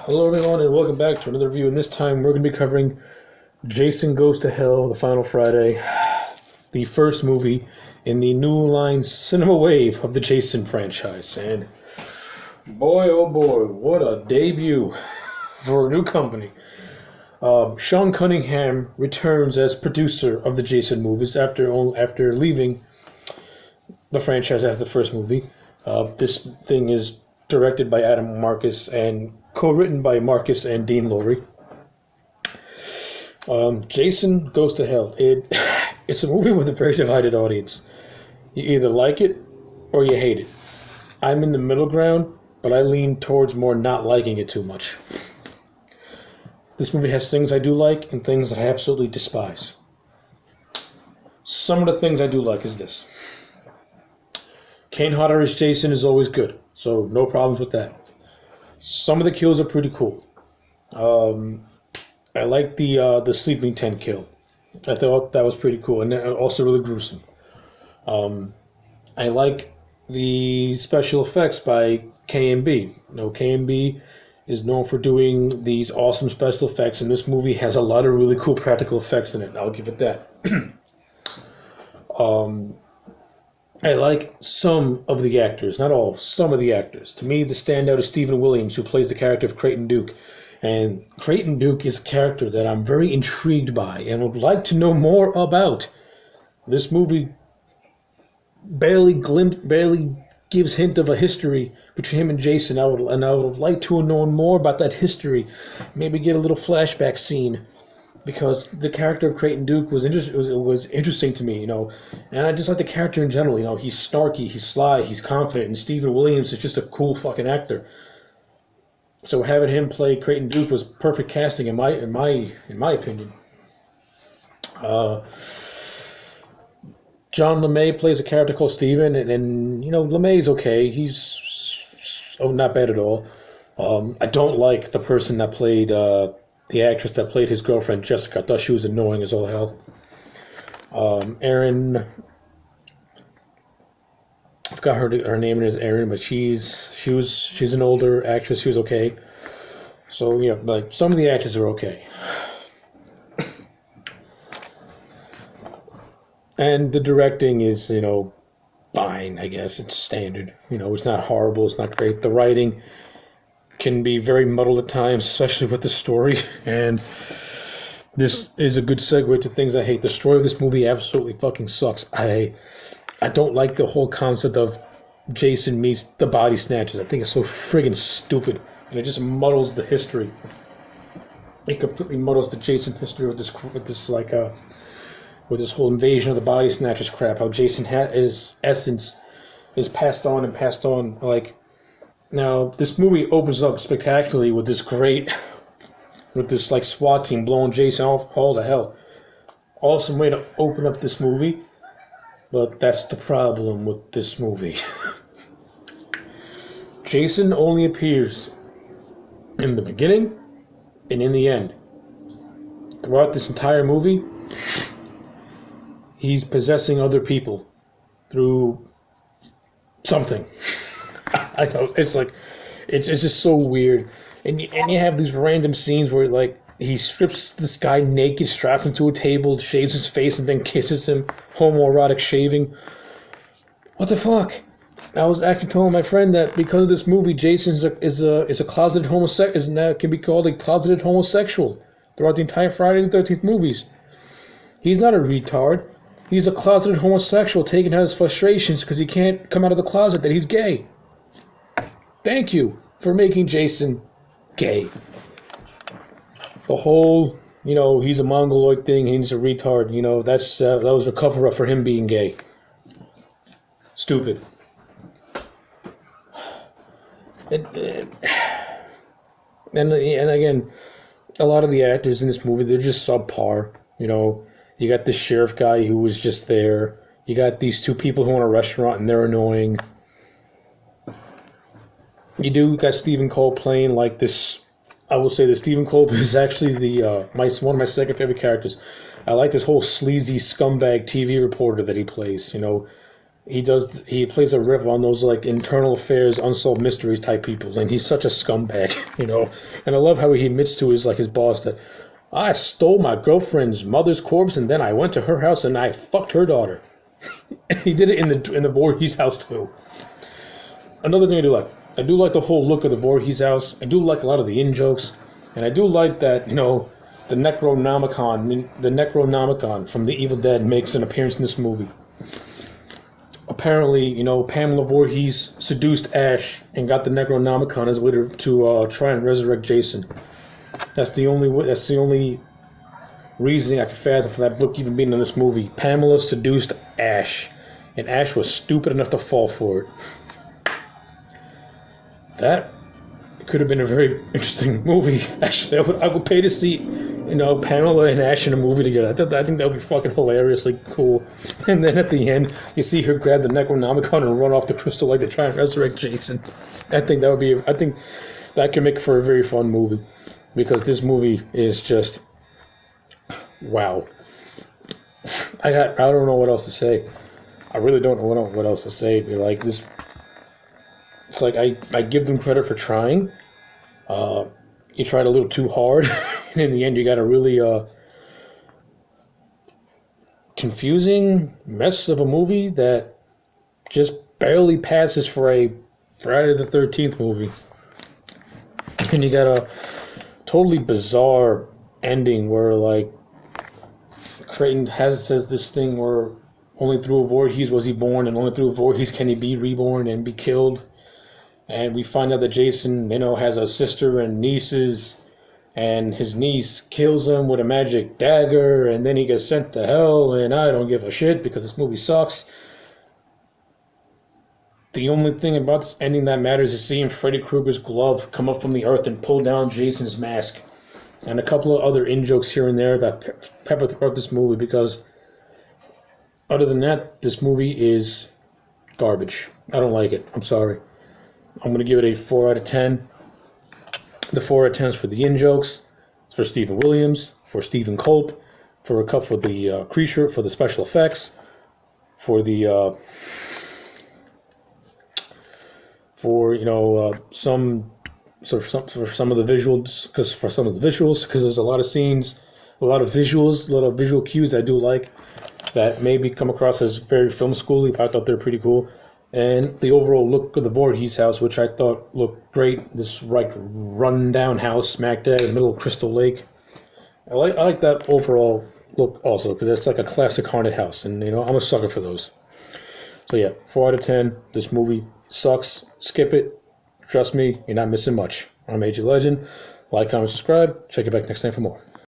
Hello everyone and welcome back to another review, and this time we're going to be covering Jason Goes to Hell, The Final Friday, the first movie in the New Line cinema wave of the Jason franchise. And boy oh boy, what a debut for a new company. Sean Cunningham returns as producer of the Jason movies after leaving the franchise after the first movie. This thing is directed by Adam Marcus and co-written by Marcus and Dean Lowry. Jason Goes to Hell. It's a movie with a very divided audience. You either like it or you hate it. I'm in the middle ground, but I lean towards more not liking it too much. This movie has things I do like and things that I absolutely despise. Some of the things I do like is this. Kane Hodder as Jason is always good, so no problems with that. Some of the kills are pretty cool. I like the sleeping tent kill. I thought that was pretty cool, and also really gruesome. I like the special effects by KMB. KMB is known for doing these awesome special effects, and this movie has a lot of really cool practical effects in it. I'll give it that. I like some of the actors, not all, some of the actors. To me, the standout is Stephen Williams, who plays the character of Creighton Duke. And Creighton Duke is a character that I'm very intrigued by and would like to know more about. This movie barely gives hint of a history between him and Jason. I would like to know more about that history. Maybe get a little flashback scene, because the character of Creighton Duke was interesting to me, and I just like the character in general. He's snarky, he's sly, he's confident, and Stephen Williams is just a cool fucking actor. So having him play Creighton Duke was perfect casting in my opinion. John LeMay plays a character called Steven, and LeMay's okay. He's not bad at all. I don't like the person that played the actress that played his girlfriend, Jessica. I thought she was annoying as all hell. Erin, I forgot her name is Erin, but she's an older actress. She was okay. So like some of the actors are okay. And the directing is fine. I guess it's standard. It's not horrible. It's not great. The writing can be very muddled at times, especially with the story, and this is a good segue to things I hate. The story of this movie absolutely fucking sucks. I don't like the whole concept of Jason meets the body snatchers. I think it's so friggin' stupid, and it just muddles the history. It completely muddles the Jason history with this whole invasion of the body snatchers crap. How Jason his essence is passed on. Now, this movie opens up spectacularly with this SWAT team blowing Jason all to hell. Awesome way to open up this movie, but that's the problem with this movie. Jason only appears in the beginning and in the end. Throughout this entire movie, he's possessing other people through something. I know, it's just so weird, and you have these random scenes where he strips this guy naked, straps him to a table, shaves his face, and then kisses him. Homoerotic shaving. What the fuck? I was actually telling my friend that because of this movie, Jason is a closeted homosexual. Can be called a closeted homosexual throughout the entire Friday the 13th movies. He's not a retard. He's a closeted homosexual taking out his frustrations because he can't come out of the closet that he's gay. Thank you for making Jason gay. The whole, he's a mongoloid thing, he's a retard, that was a cover-up for him being gay. Stupid. And again, a lot of the actors in this movie, they're just subpar. You got the sheriff guy who was just there. You got these two people who own a restaurant and they're annoying. You do got Stephen Kolb playing like this. I will say that Stephen Kolb is actually one of my second favorite characters. I like this whole sleazy scumbag TV reporter that he plays. he plays a riff on those like internal affairs, unsolved mysteries type people, and he's such a scumbag, you know. And I love how he admits to his boss that I stole my girlfriend's mother's corpse and then I went to her house and I fucked her daughter. He did it in the Voorhees house too. Another thing I do like the whole look of the Voorhees house. I do like a lot of the in-jokes, and I do like that, you know, the Necronomicon from the Evil Dead makes an appearance in this movie. Apparently, you know, Pamela Voorhees seduced Ash and got the Necronomicon as a way to try and resurrect Jason. That's the only reasoning I can fathom for that book even being in this movie. Pamela seduced Ash, and Ash was stupid enough to fall for it. That could have been a very interesting movie. Actually, I would pay to see, you know, Pamela and Ash in a movie together. I think that would be fucking hilariously cool. And then at the end, you see her grab the Necronomicon and run off the crystal lake to try and resurrect Jason. I think that could make for a very fun movie, because this movie is just wow. I don't know what else to say. I really don't know what else to say. Like this. It's like I give them credit for trying. You tried a little too hard, and in the end, you got a really confusing mess of a movie that just barely passes for a Friday the 13th movie. And you got a totally bizarre ending where, like, Creighton says this thing where only through a Voorhees was he born, and only through a Voorhees can he be reborn and be killed. And we find out that Jason, you know, has a sister and nieces, and his niece kills him with a magic dagger, and then he gets sent to hell, and I don't give a shit because this movie sucks. The only thing about this ending that matters is seeing Freddy Krueger's glove come up from the earth and pull down Jason's mask. And a couple of other in-jokes here and there that pepper throughout this movie, because other than that, this movie is garbage. I don't like it. I'm sorry. I'm going to give it a 4 out of 10. The 4 out of 10 is for the in-jokes. It's for Stephen Williams, for Stephen Culp, for a cup for the creature, for the special effects, for the some of the visuals, because there's a lot of scenes, a lot of visual cues I do like that maybe come across as very film schooly, but I thought they're pretty cool. And the overall look of the Voorhees house, which I thought looked great. This run-down house smack dab in the middle of Crystal Lake. I like that overall look also, because it's like a classic haunted house, and you know I'm a sucker for those. So yeah, 4 out of 10. This movie sucks. Skip it. Trust me, you're not missing much. I'm AJ Legend. Like, comment, subscribe. Check you back next time for more.